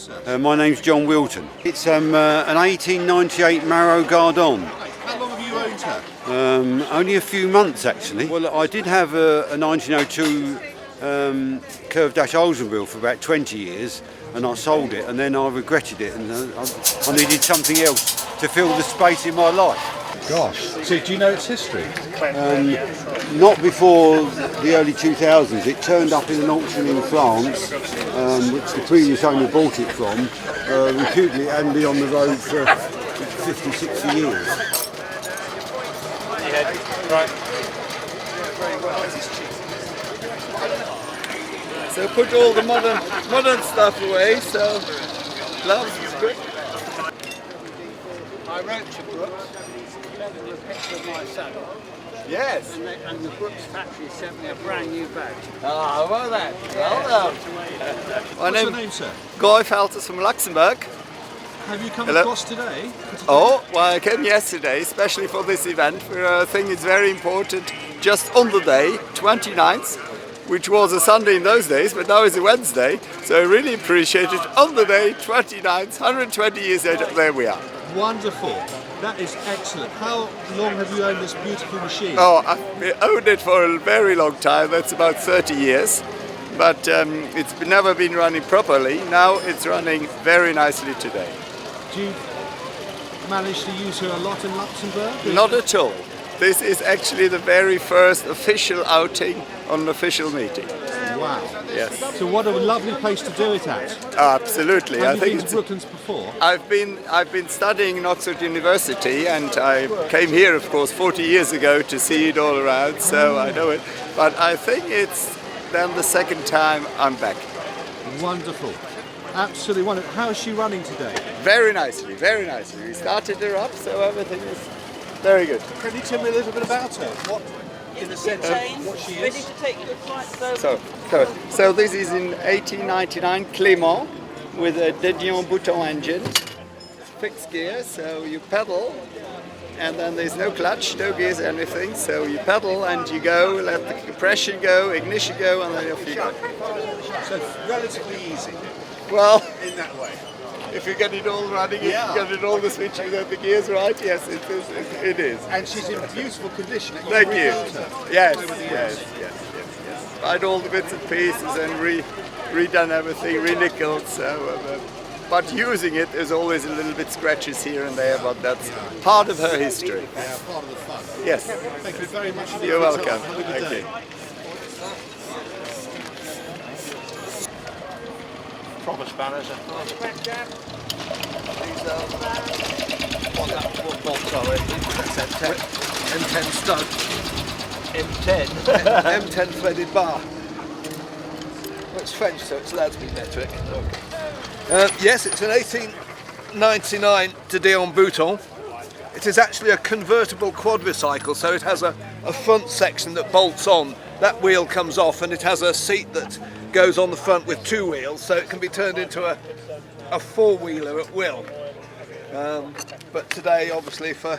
sir? My name's John Wilton. It's an 1898 Marrow Gardon. How long have you owned her? Only a few months actually. Well, I did have a 1902 curved dash Oldsmobile for about 20 years, and I sold it, and then I regretted it, and I needed something else to fill the space in my life. Gosh. So do you know its history? Not before the early 2000s. It turned up in an auction in France, which the previous owner bought it from, reputed it hadn't been on the road for 50, 60 years. So put all the modern stuff away, so gloves is good. I wrote to Brooks, sent them a picture of my saddle. Yes. And the Brooks factory sent me a brand new badge. Ah, well then. Well done. What's your name, sir? Guy Feltus from Luxembourg. Have you come Hello. across today? Oh, well, I came yesterday, especially for this event, where I think it's very important, just on the day, 29th, which was a Sunday in those days, but now it's a Wednesday, so I really appreciate it. On the day, 29th, 120 years later, there we are. Wonderful. That is excellent. How long have you owned this beautiful machine? Oh, I've owned it for a very long time, that's about 30 years, but it's never been running properly. Now it's running very nicely today. Do you manage to use her a lot in Luxembourg? Not at all. This is actually the very first official outing on an official meeting. Wow. Yes. So what a lovely place to do it at. Absolutely. Have you been to Brooklands before? I've been studying in Oxford University, and I came here, of course, 40 years ago to see it all around, so I know it. But I think it's then the second time I'm back. Wonderful. Absolutely wonderful. How is she running today? Very nicely, very nicely. We started her up, so everything is very good. Can you tell me a little bit about her? What, in the sense of what she Ready is? to take your flight So this is in 1899 Clément with a Dion Bouton engine. Fixed gear, so you pedal, and then there's no clutch, no gears, anything. So you pedal and you go, let the compression go, ignition go, and then off you go. So relatively easy Well, in that way. if you get it all running, Yeah. if you get it all the switching and the gears right, yes, it is. And she's in beautiful condition. Thank you. rebuilt her Yes, over the yes, years. yes. Tried all the bits and pieces and redone everything, re-nickeled. So, but using it, there's always a little bit scratches here and there, but that's part of her history. Yeah, part of the fun. Yes. Thank you very much. indeed You're for your welcome. time. Have a good Thank day. you. Proper spanners. What bolts are it? That's M10. M10 stud. M10. M10 threaded bar. Well, it's French, so it's allowed to be metric. Yes, it's an 1899 Dion Bouton. It is actually a convertible quadricycle, so it has a front section that bolts on. That wheel comes off, and it has a seat that goes on the front with two wheels, so it can be turned into a four-wheeler at will. But today, obviously, for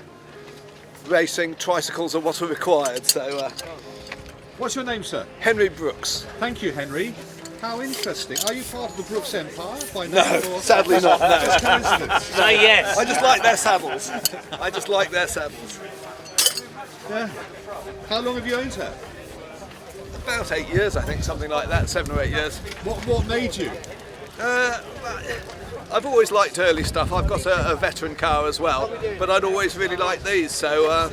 racing, tricycles are what are required. So, What's your name, sir? Henry Brooks. Thank you, Henry. How interesting. Are you part of the Brooks Empire? By No, name or- sadly not. No. Just coincidence. Say yes. I just like their saddles. I just like their saddles. Yeah. How long have you owned her? About 8 years, I think, something like that. 7 or 8 years. What made you? I've always liked early stuff. I've got a veteran car as well, but I'd always really liked these. So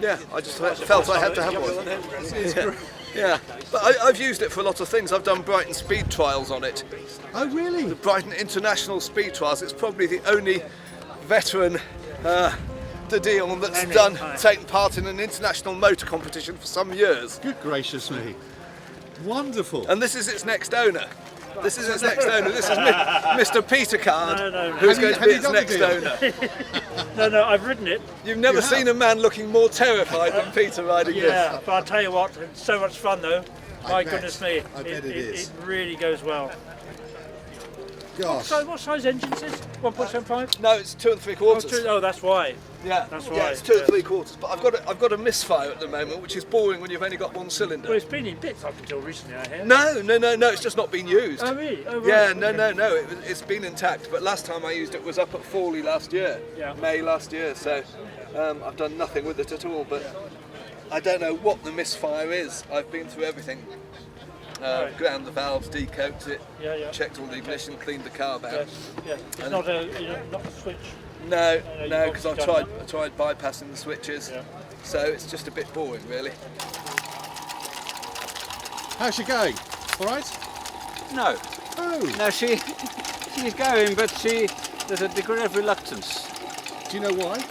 yeah, I just felt I had to have one. Yeah, but I've used it for a lot of things. I've done Brighton speed trials on it. Oh, really? The Brighton International Speed Trials. It's probably the only veteran Dion that's taken part in an international motor competition for some years. Good gracious me. Wonderful. And this is its next owner. This is its next owner. This is Mr. Peter Card, who's going to be its next owner. No, I've ridden it. You've never seen a man looking more terrified than Peter riding this. But I'll tell you what, it's so much fun though. My bet. goodness me, I bet it is. It really goes well. Gosh. So what size engine is this? 1.75? No, it's 2 3/4. Oh, that's why. Yeah, That's yeah, right, it's 2 yeah. 3/4. But I've got a misfire at the moment, which is boring when you've only got one cylinder. Well, it's been in bits up until recently, I hear. No, it's just not been used. Oh, really? Oh, right. Yeah, Okay. no, it's been intact. But last time I used it was up at Fawley last year, Yeah. May last year. So I've done nothing with it at all. But I don't know what the misfire is. I've been through everything. Right. Ground the valves, decoked it, Yeah. checked all the ignition, cleaned the carb out. Yes. Yeah. It's not a switch. No, you've because I obviously done tried bypassing the switches. Yeah. So it's just a bit boring, really. How's she going? All right? No. Oh. No, she's going, but there's a degree of reluctance. Do you know why?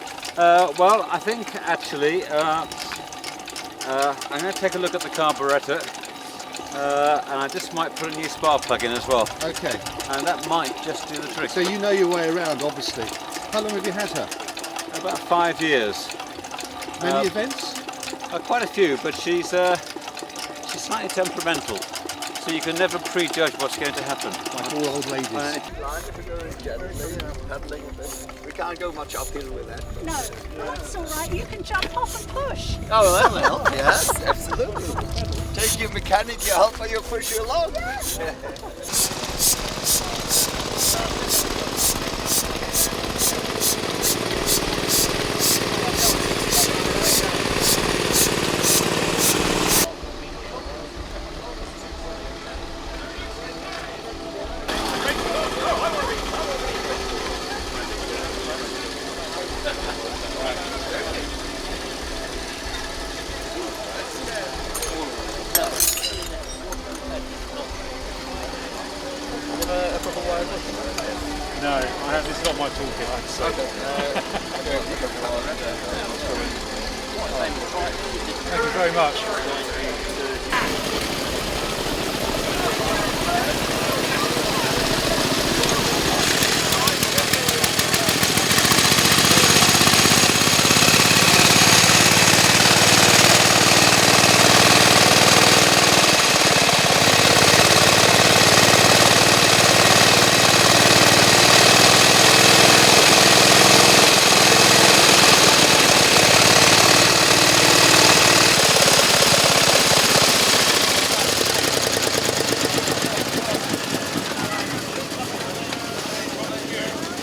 Well, I think actually I'm going to take a look at the carburettor, and I just might put a new spark plug in as well, Okay. and that might just do the trick. So you know your way around, obviously. How long have you had her? About 5 years. Many events? Quite a few, but she's slightly temperamental, so you can never prejudge what's going to happen. Like all old ladies. We can't go much uphill with that. No, that's all right. You can jump off and push. Oh, that'll help. Yes, absolutely. Take your mechanic, your helper, you'll push you along. No, this is not my toolkit, so. Thank you very much.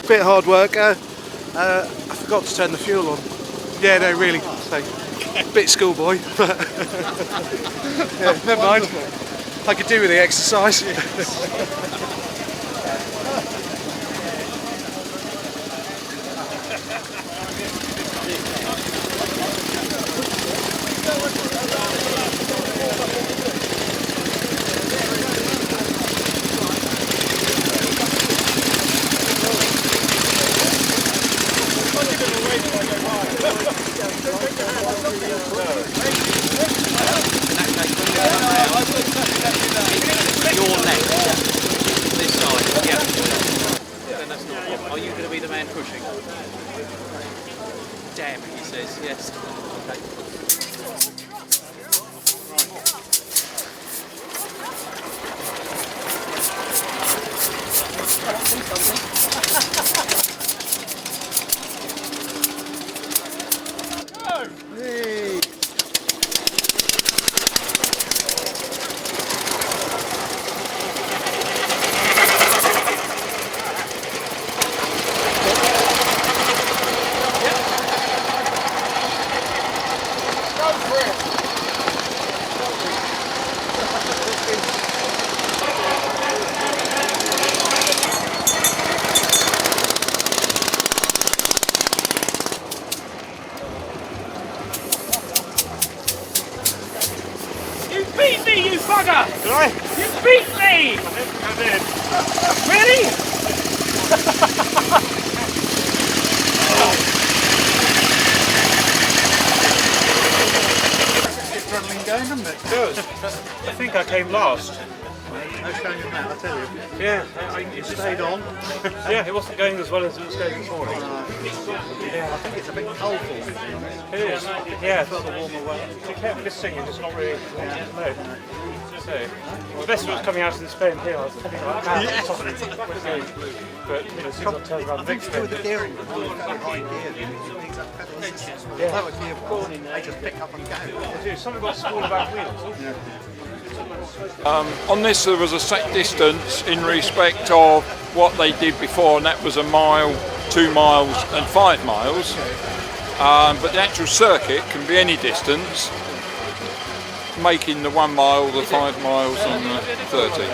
Bit of hard work. I forgot to turn the fuel on. Yeah, no, really. So, bit schoolboy, but yeah, never mind. I could do with the exercise. Your neck, this side, yeah. Then that's not a problem. Are you going to be the man pushing? Damn it, he says, yes. Hey. You beat me, you bugger! Did I? You beat me! I did. Really? It's struggling going, doesn't it? It does. I think I came last. No showing your map, I tell you. Yeah, It stayed on. yeah, it wasn't going as well as it was going this morning. Yeah, I think it's a bit coldful. It is. Yeah, Further warmer weather. if you kept this singing, it's not really. No. So, the best was coming out in Spain here. I was telling you about how it's top of the but you know, as soon as I turned around the big With the gearing, high gear, yeah. lower gear, they just pick up and go. Something about smaller back wheels. On this there was a set distance in respect of what they did before, and that was a mile, 2 miles and 5 miles. But the actual circuit can be any distance, making the 1 mile, the 5 miles and the 30.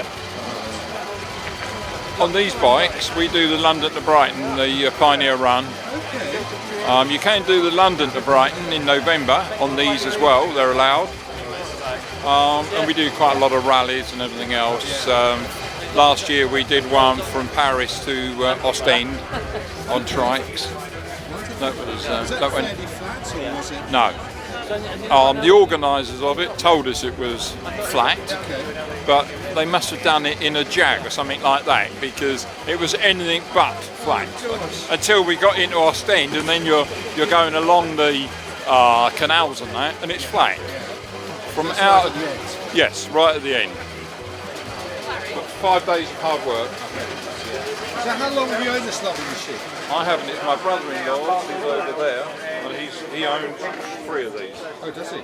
On these bikes we do the London to Brighton, the Pioneer Run. You can do the London to Brighton in November on these as well, they're allowed. And we do quite a lot of rallies and everything else. Last year we did one from Paris to Ostend on Trikes. That was that went. No. The organisers of it told us it was flat, but they must have done it in a Jag or something like that, because it was anything but flat until we got into Ostend, and then you're going along the canals and that, and it's flat. From out, yes, right at the end. But 5 days of hard work. So how long have you owned this lovely machine? I haven't. It's my brother-in-law. He's over there, and he owns 3 of these. Oh, does he?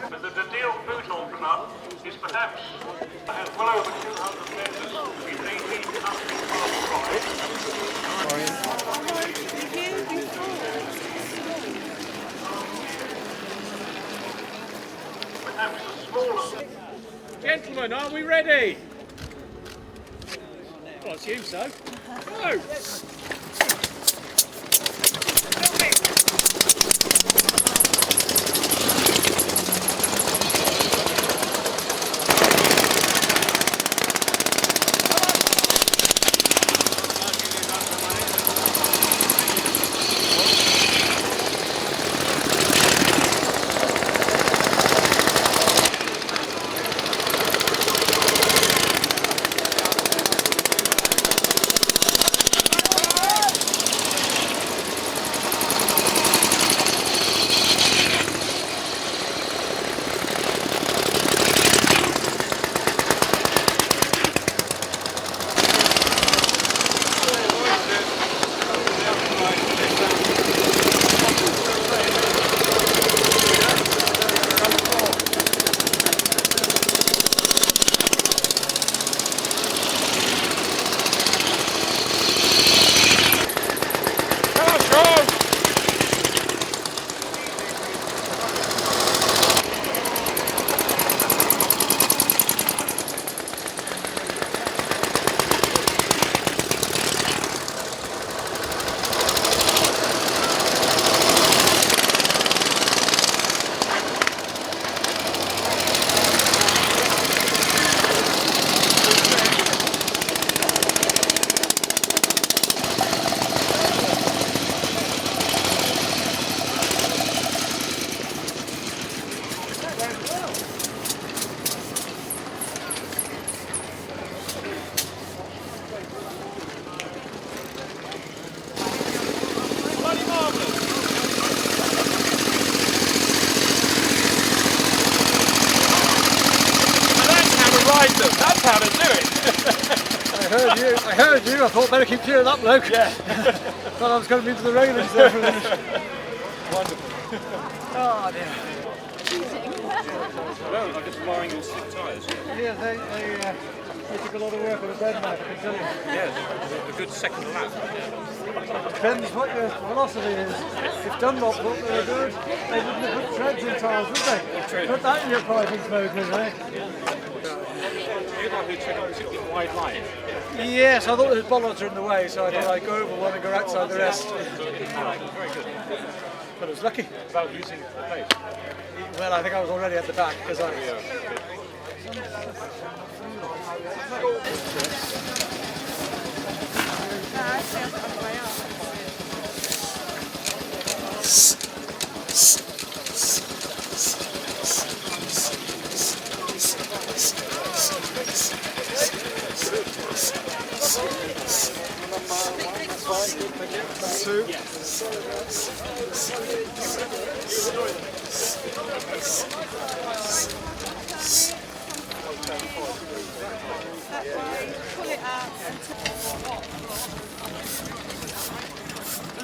But the Dion Bouton Club is perhaps well over 200 members with 18 countries worldwide. Gentlemen, are we ready? Well, I assume so. Go! That's how to do it. I heard you. I thought better keep clear of that bloke. Yeah. Thought I was going to be to the railings there for a minute. Wonderful. Oh dear. Well, I'm just wiring your slick tyres. Yeah, they took a lot of work on the bed mat, I can tell you. Yeah, a good second lap. Depends what your velocity is. If Dunlop thought they were good, they wouldn't have put treads in tyres, would they? Put that in your piping smokers, eh? You like to check out a particularly wide line? Yes, I thought the bollards were in the way, so I thought I'd go over one and go outside the rest. Very good. But I was lucky. About using the pace. Well, I think I was already at the back because I. This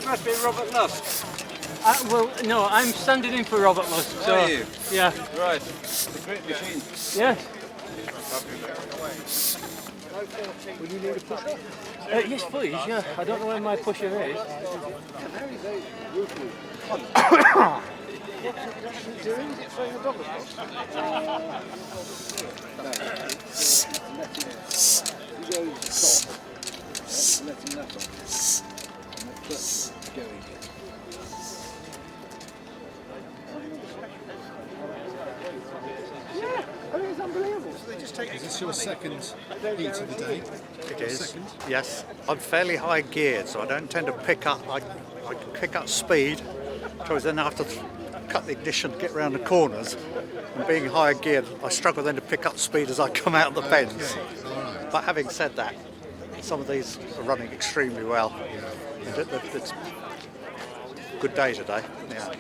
must be Robert Lusk. Well, no, I'm standing in for Robert Lusk. So, Are you? yeah. Right. The great machine. Yes. Will you need a pusher? Yes, please. Yeah. I don't know where my pusher is. What's it doing? Is it throwing a dog across? You go stop. Letting that off. And the clip going. Yeah, I mean, it's unbelievable. So they just take. Is this your second heat of the day? It is. Second? Yes. I'm fairly high geared, so I don't tend to pick up. I can pick up speed, so then I have to cut the ignition to get around the corners. And being higher geared, I struggle then to pick up speed as I come out of the bends. But having said that, some of these are running extremely well. It's a good day today. Yeah.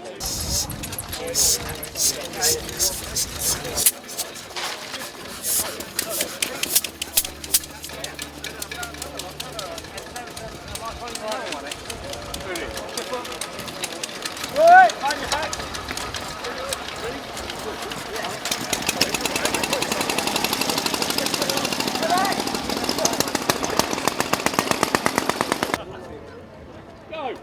Right, find your back. Go.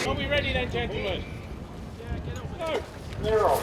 Are we ready then, gentlemen? Go. They're off.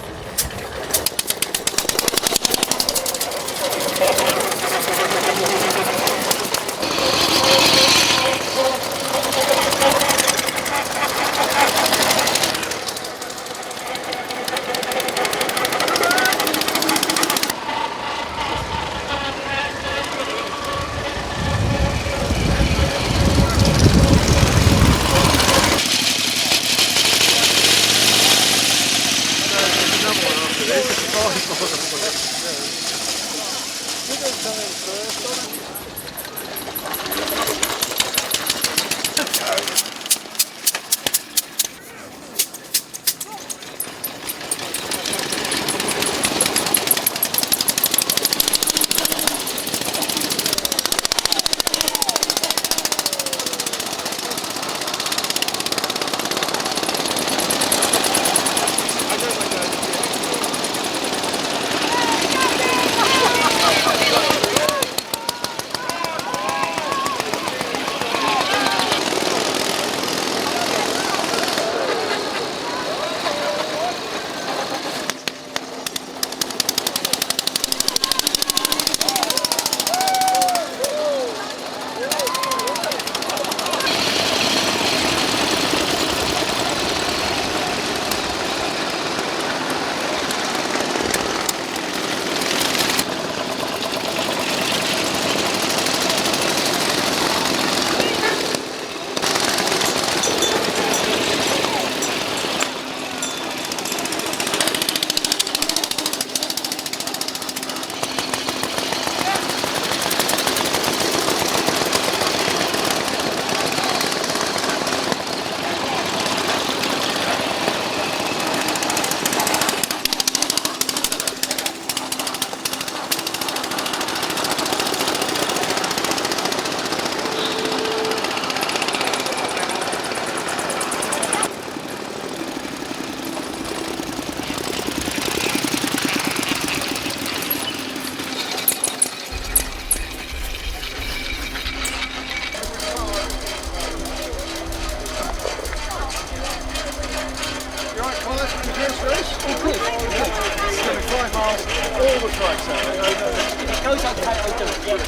like so. It goes okay, I do it. Yeah, at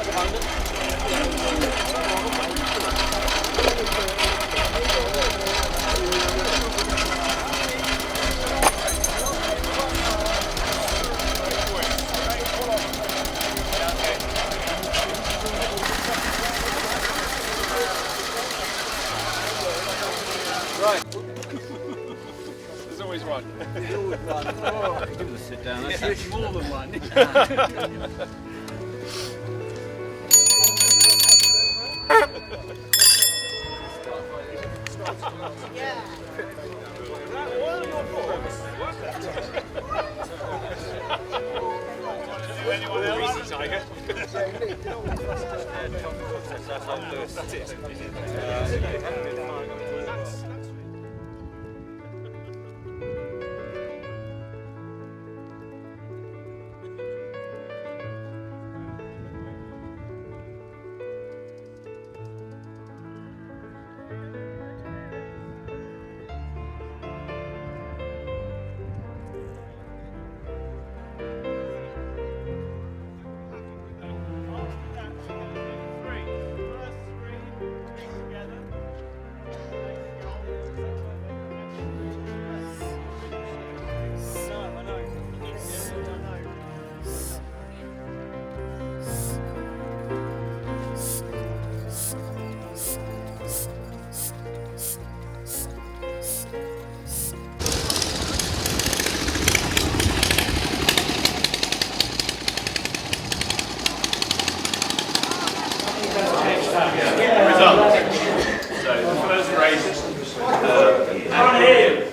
the moment. Right. There's always one. There's always one. Oh, I could do with a sit down. That's actually more than one. Anyone else? Tiger. That's it.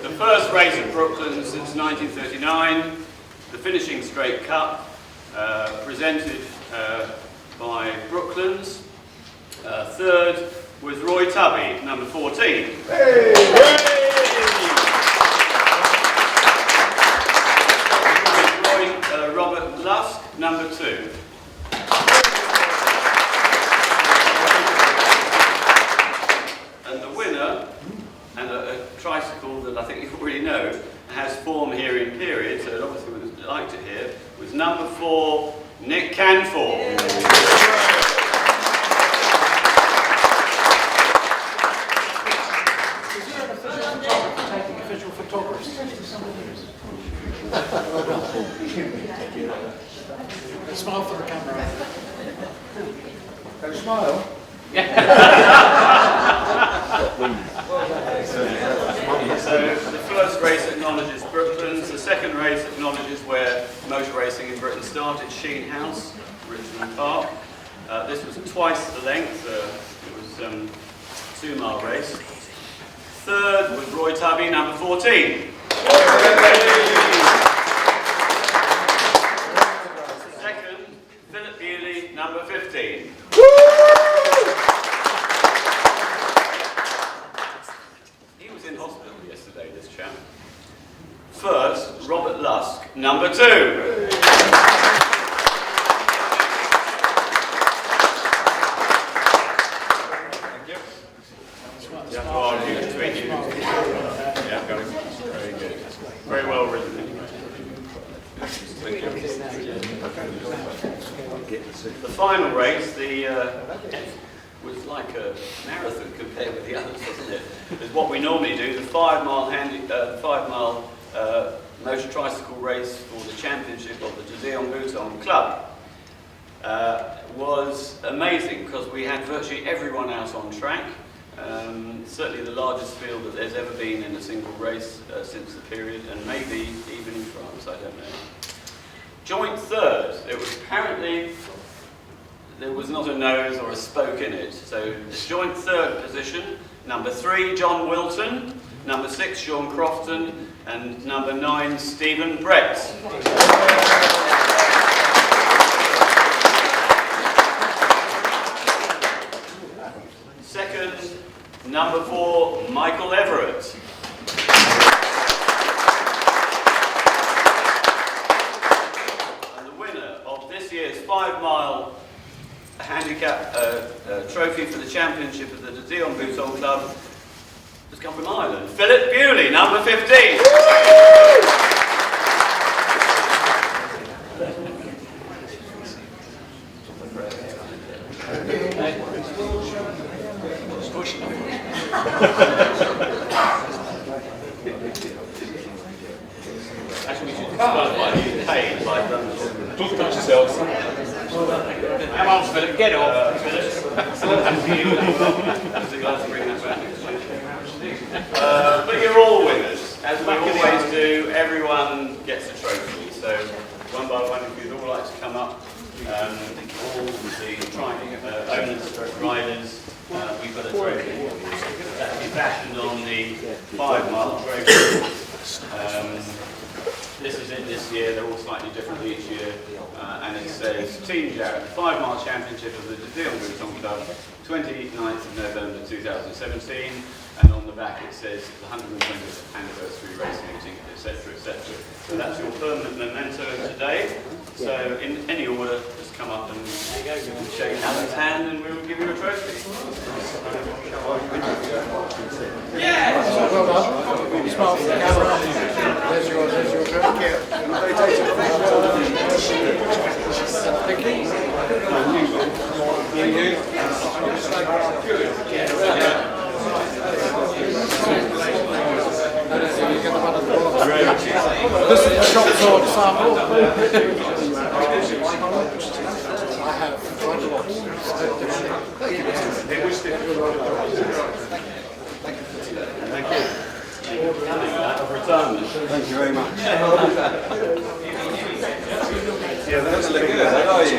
The first race at Brooklands since 1939, the finishing straight cup, presented by Brooklands. Third was Roy Tubby, number 14. Hey! Robert Lusk, number 2. And the winner, and a tricycle that I think you already know, has form here in period, so it obviously would like to hear, was number 4, Nick Canfor. Taking official photographs. Smile for the camera. Don't smile. So the first race acknowledges Brooklands, the second race acknowledges where motor racing in Britain started, Sheen House, Richmond Park. This was twice the length, it was a 2-mile race. Third was Roy Tubby, number 14. Second, Philip Bewley, number 15. He was in hospital yesterday, this chap. First, Robert Lusk, number 2. Yeah, got it. Very good. Very well written anyway. Thank you. The final race, was like a marathon compared with the others, wasn't it? It's what we normally do, the 5-mile motor tricycle race for the championship of the Dion Bouton Club. Was amazing because we had virtually everyone out on track. Certainly the largest field that there's ever been in a single race since the period, and maybe even in France, I don't know. Joint third, it was apparently, there was not a nose or a spoke in it, so the joint third position, number 3, John Wilton, number 6, Sean Crofton, and number 9, Stephen Brett. Second, number 4, Michael Everett. And the winner of this year's 5-mile handicap trophy for the championship of the Dion Bouton Club has come from Ireland. Philip Bewley, number 15. paid by them. Talk about yourselves. Come on, Philip, get off. But you're all winners. As we always do, everyone gets a trophy. So one by one, if you'd all like to come up, all the Trike owners, riders, we've got a trophy that will be fashioned on the 5-mile trophy. This is it this year, they're all slightly different each year, and it says Team Jarrott, 5-mile championship of the Dion Bouton Club, 29th of November 2017, and on the back it says the 120th anniversary race meeting, etc., etc. So that's your permanent memento today. So in any order, just come up and shake Alan's hand and we will give you a trophy. Yeah! Well done. Smile for the camera. There's your trophy. Thank This is the shop floor sample. I have quite a lot. Thank you. Thank you very much. Yeah, those look good, are you?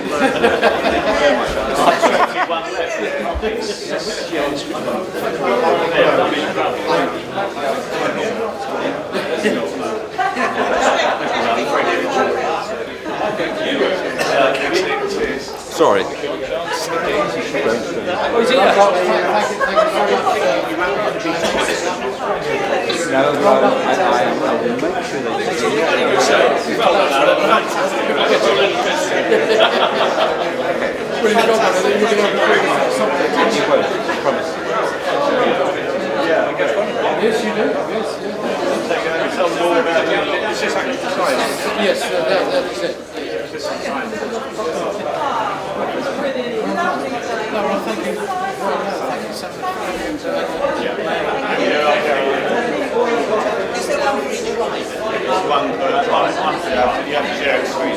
Sorry. No, I will make sure they Promise. Yes, you do. Tell them all about it. It's just like Yes, that is it. No, well, thank you. Thank you so much. one per one for you have to share a screen.